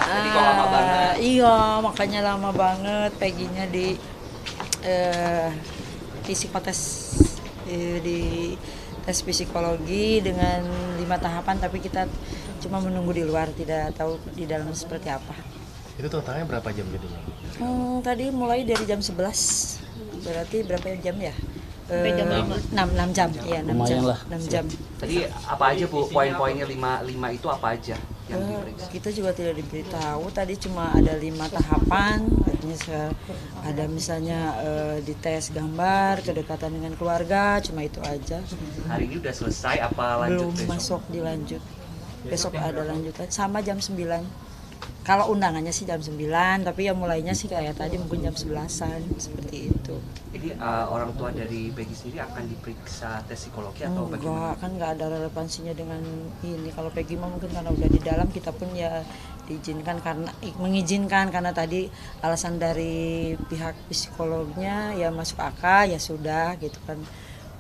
Jadi kok lama banget? Iya, makanya lama banget Peggy-nya di psikotes di tes psikologi dengan 5 tahapan, tapi kita cuma menunggu di luar, tidak tahu di dalam seperti apa. Itu totalnya berapa jam jadinya? Tadi mulai dari jam 11, berarti berapa jam ya? Sampai jam 6 jam, ya 6 jam. 6 jam. Tadi apa aja Bu, poin-poinnya 5 itu apa aja yang diperiksa? Kita juga tidak diberitahu, tadi cuma ada 5 tahapan, artinya ada misalnya dites gambar, kedekatan dengan keluarga, cuma itu aja. Hari ini udah selesai apa lanjut Belum besok? masuk dilanjut, besok ada lanjutan sama jam 9. Kalau undangannya sih jam 9, tapi ya mulainya sih kayak tadi mungkin jam 11-an, seperti itu. Jadi orang tua dari Peggy sendiri akan diperiksa tes psikologi atau bagaimana? Enggak, kan nggak ada relevansinya dengan ini. Kalau Peggy mah mungkin karena udah di dalam, kita pun ya diizinkan karena mengizinkan karena tadi alasan dari pihak psikolognya ya masuk akal, ya sudah gitu kan.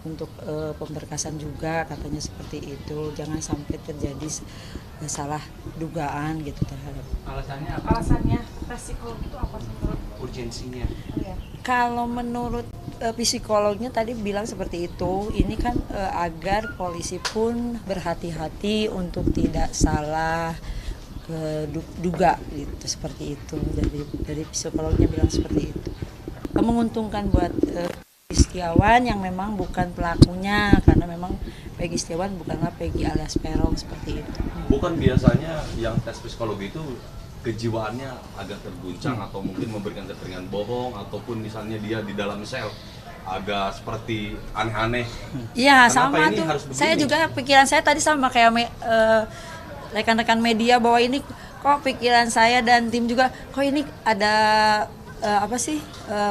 Untuk pemberkasan juga katanya seperti itu, jangan sampai terjadi salah dugaan gitu terhadap. Alasannya apa? Alasannya tes psikologi itu apa sih menurut? Urgensinya. Kalau menurut psikolognya tadi bilang seperti itu, ini kan agar polisi pun berhati-hati untuk tidak salah duga gitu, seperti itu. Dari psikolognya bilang seperti itu. Menguntungkan buat Peggy Setiawan yang memang bukan pelakunya, karena memang Peggy Setiawan bukanlah Peggy alias Peron seperti itu. Bukan biasanya yang tes psikologi itu kejiwaannya agak terguncang atau mungkin memberikan keterangan bohong ataupun misalnya dia di dalam sel agak seperti aneh-aneh. Iya, Kenapa sama ini tuh. harus begini? Saya juga pikiran saya tadi sama kayak rekan-rekan media bahwa ini kok pikiran saya dan tim juga kok ini ada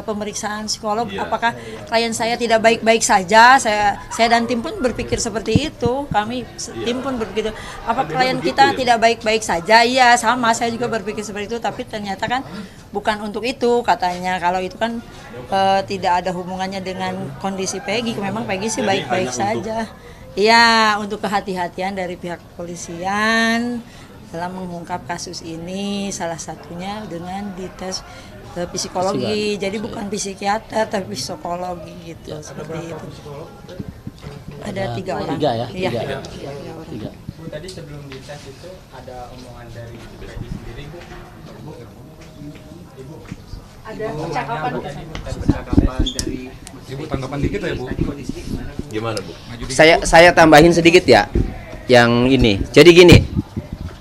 pemeriksaan psikolog, Iya. apakah klien saya tidak baik-baik saja? Saya dan tim pun berpikir seperti itu. Kami tim pun berpikir apa Memang klien begitu kita ya? tidak baik-baik saja? Iya, sama saya juga berpikir seperti itu, tapi ternyata kan bukan untuk itu katanya. Kalau itu kan tidak ada hubungannya dengan kondisi Peggy. Memang Peggy sih Jadi baik-baik hanya saja. Iya, untuk kehati-hatian dari pihak kepolisian dalam mengungkap kasus ini, salah satunya dengan dites psikologi. Jadi bukan psikiater tapi psikologi gitu, seperti itu. Ada 3 orang. 3 ya? Iya. 3. Tiga orang. 3. Bu, tadi sebelum dites itu ada omongan dari Peggy sendiri, Bu. Ibu, Ada percakapan percakapan dari Ibu tanggapan dikit ya Bu? Tadi kondisinya gimana? Gimana Bu? Saya tambahin sedikit ya. Yang ini. Jadi gini.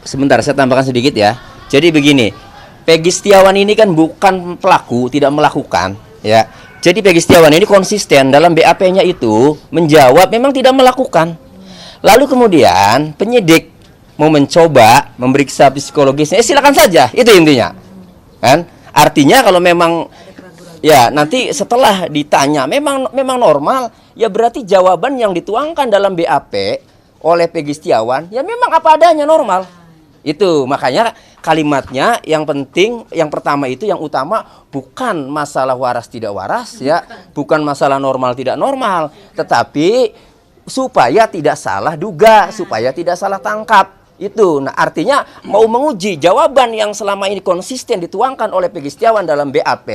Sebentar saya tambahkan sedikit ya. Jadi begini. Peggy Setiawan ini kan bukan pelaku, tidak melakukan, ya. Jadi Peggy Setiawan ini konsisten dalam BAP-nya itu menjawab memang tidak melakukan. Lalu kemudian penyidik mau mencoba memeriksa psikologisnya, silakan saja, itu intinya. Kan? Artinya kalau memang ya nanti setelah ditanya memang normal, ya berarti jawaban yang dituangkan dalam BAP oleh Peggy Setiawan ya memang apa adanya normal. Itu makanya kalimatnya yang penting, yang pertama itu yang utama bukan masalah waras tidak waras ya, bukan masalah normal tidak normal, tetapi supaya tidak salah duga, supaya tidak salah tangkap. Itu. Nah, artinya mau menguji jawaban yang selama ini konsisten dituangkan oleh Peggy Setiawan dalam BAP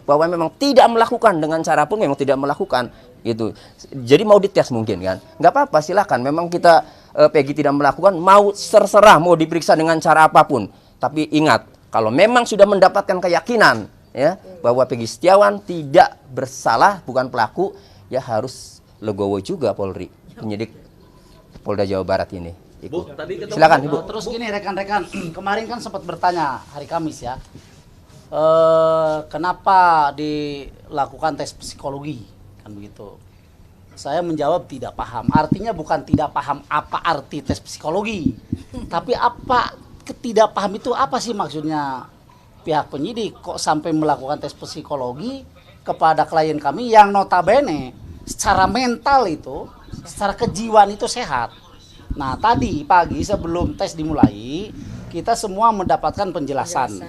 bahwa memang tidak melakukan dengan cara pun memang tidak melakukan gitu. Jadi mau dites mungkin kan? Nggak apa-apa, silakan. Memang kita Peggy tidak melakukan, mau terserah mau diperiksa dengan cara apapun. Tapi ingat, kalau memang sudah mendapatkan keyakinan ya bahwa Peggy Setiawan tidak bersalah, bukan pelaku, ya harus legowo juga Polri, penyidik Polda Jawa Barat ini. Bu, tadi ketemu, Silakan Ibu. Terus gini rekan-rekan, kemarin kan sempat bertanya hari Kamis ya, kenapa dilakukan tes psikologi kan begitu. Saya menjawab tidak paham. Artinya bukan tidak paham apa arti tes psikologi, tapi apa ketidak paham itu apa sih maksudnya pihak penyidik kok sampai melakukan tes psikologi kepada klien kami yang notabene secara mental itu, secara kejiwaan itu sehat. Nah tadi pagi sebelum tes dimulai kita semua mendapatkan penjelasan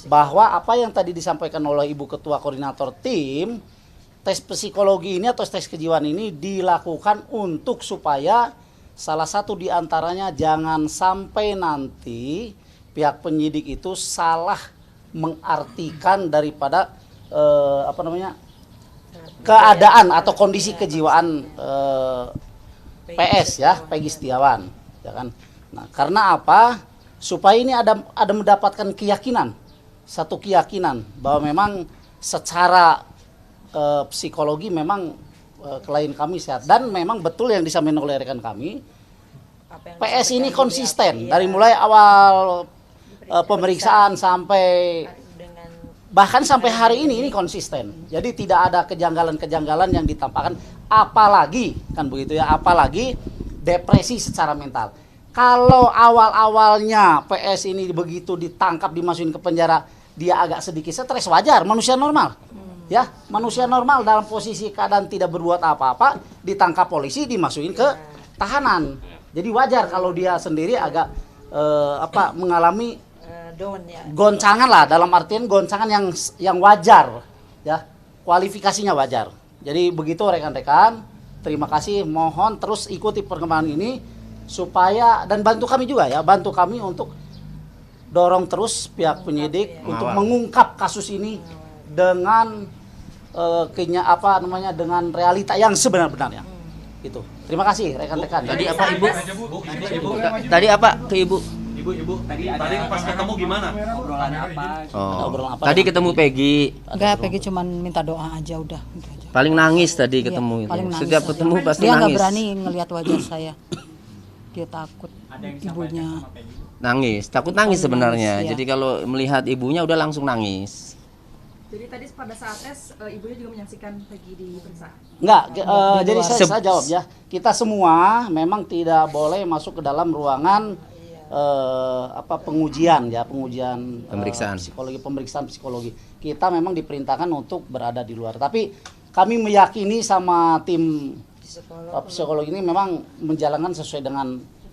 bahwa apa yang tadi disampaikan oleh Ibu Ketua Koordinator Tim, tes psikologi ini atau tes kejiwaan ini dilakukan untuk supaya salah satu diantaranya jangan sampai nanti pihak penyidik itu salah mengartikan daripada keadaan atau kondisi kejiwaan PS ya, Peggy Setiawan, ya kan. Nah, karena apa? Supaya ini ada mendapatkan keyakinan, satu keyakinan bahwa memang secara psikologi memang klien kami sehat, dan memang betul yang disampaikan oleh rekan kami, PS ini konsisten dari mulai awal pemeriksaan sampai bahkan sampai hari ini konsisten. Jadi tidak ada kejanggalan-kejanggalan yang ditampakkan, apalagi kan begitu ya, apalagi depresi secara mental. Kalau awal-awalnya PS ini begitu ditangkap, dimasukin ke penjara, dia agak sedikit stres, wajar, manusia normal. Ya, manusia normal dalam posisi keadaan tidak berbuat apa-apa, ditangkap polisi, dimasukin ke tahanan. Jadi wajar kalau dia sendiri agak mengalami goncangan lah, dalam artian goncangan yang wajar, ya, kualifikasinya wajar. Jadi begitu rekan-rekan, terima kasih, mohon terus ikuti perkembangan ini supaya, dan bantu kami juga ya, bantu kami untuk dorong terus pihak penyidik untuk mengungkap kasus ini dengan dengan realita yang sebenar-benarnya. Itu. Terima kasih rekan-rekan. Tadi apa Ibu? Tadi apa ke Ibu? Ibu, tadi pas ketemu gimana? Obrolan apa? Obrolan apa? Tadi ketemu Peggy. Enggak, Peggy cuman minta doa aja udah. Gitu aja. Paling nangis tadi ketemu. Paling nangis. Setiap ketemu pasti dia nangis. nggak berani ngelihat wajah saya. Dia takut ibunya. Nangis, takut nangis sebenarnya. Nangis, ya. Jadi kalau melihat ibunya udah langsung nangis. Jadi tadi pada saat tes ibunya juga menyaksikan Peggy diperiksa. Enggak, jadi saya jawab ya. Kita semua memang tidak boleh masuk ke dalam ruangan pengujian Pemeriksaan. pemeriksaan psikologi. Kita memang diperintahkan untuk berada di luar. Tapi kami meyakini sama tim psikologi ini memang menjalankan sesuai dengan